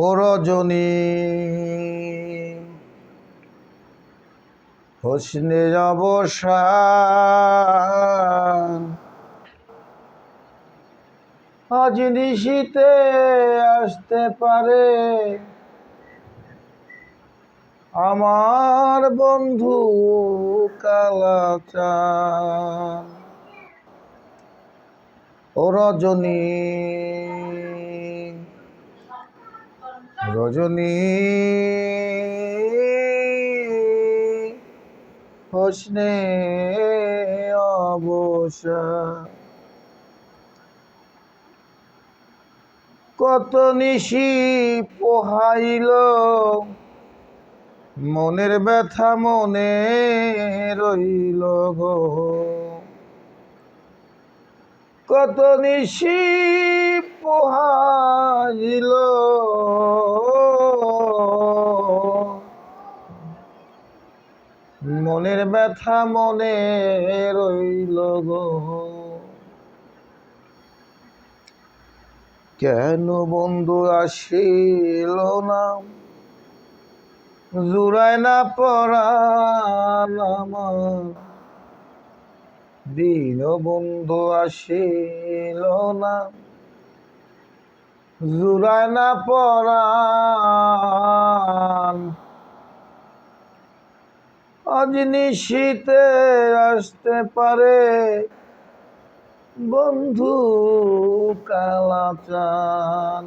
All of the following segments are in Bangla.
ও রজনী হোসনের অবসান আজ নিশীতে আসতে পারে আমার বন্ধু কালাচান। ও রজনী রজনী হোসনে অবসান কত নিশি পোহাইল মনের ব্যথা মনে রইল গো। কত নিশি পোহাইল মনের ব্যথা মনে রইল গো। কেন বন্ধু আসিল না জুড়ায় না পরাণ আমার দিন বন্ধু আসিল না জুড়ায় না পরাণ আজ নিশীতে আসতে পারে বন্ধু কালাচান।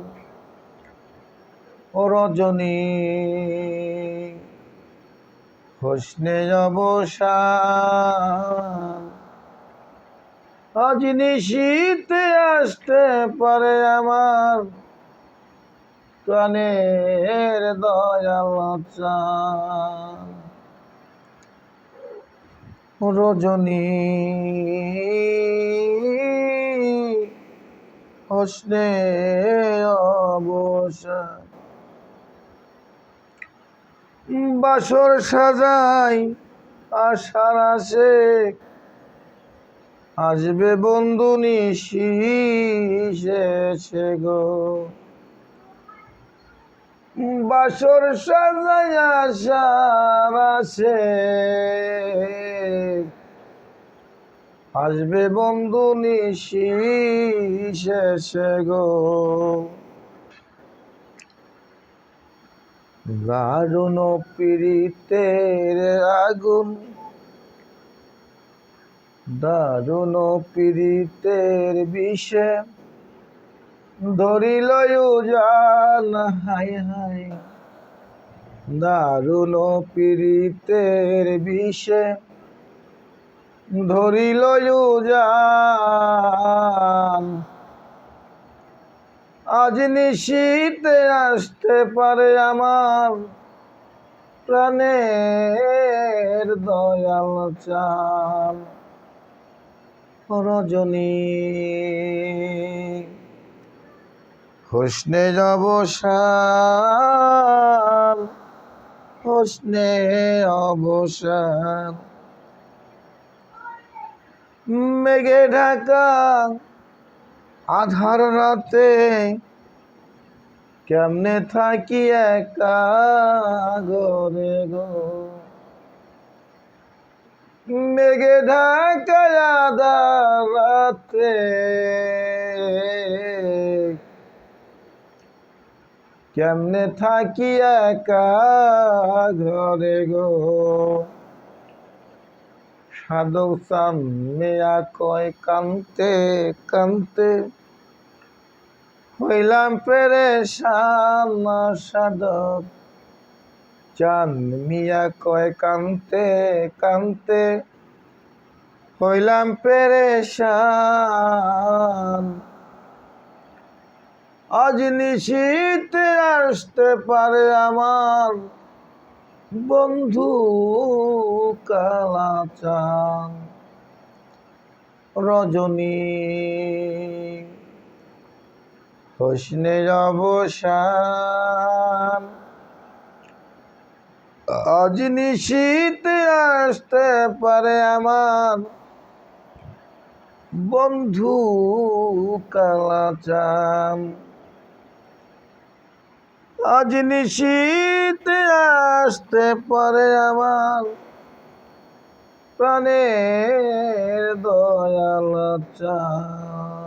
ও রজনী হোসনে অবসান আজ নিশীতে আসতে পারে আমার প্রাণের দয়াল চান। রজনী হোসনে অবসান বাসর সাজাই আশার আসে আসবে বন্ধু নিশি শেষে গো। বাসর সাজাই আশার আসে আসবে বন্ধু নিশি শেষে গো। দারুণ পীড়িতের আগুন দারুণ পীড়িতের বিষে ধরিল উজান হাই হাই। দারুণ পীড়িতের বিষে ধরিল উজান আজ নিশীতে আসতে পারে আমার প্রাণের দয়াল চান। রজনী হোসনে অবসান হোসনে অবসান মেঘে ঢাকা আধার রাতে কেমনে থাকি একা ঘরে গো। মেঘে ঢাকা আধার রাতে কেমনে থাকি একা ঘরে গো। সাধক চান মেয়া কয় কান্তে কান্তে হইলাম পেরেশান। সাধক চান মিয়া কয় কান্তে কান্তে হইলাম পেরেশান আজ নিশীতে আসতে পারে আমার বন্ধু কালাচান। রজনী হোসনে অবসান আজ নিশীতে আসতে পারে আমার বন্ধু কালাচান। আজ নিশীথে আসতে পারে আমার প্রাণের দয়াল চাঁদ।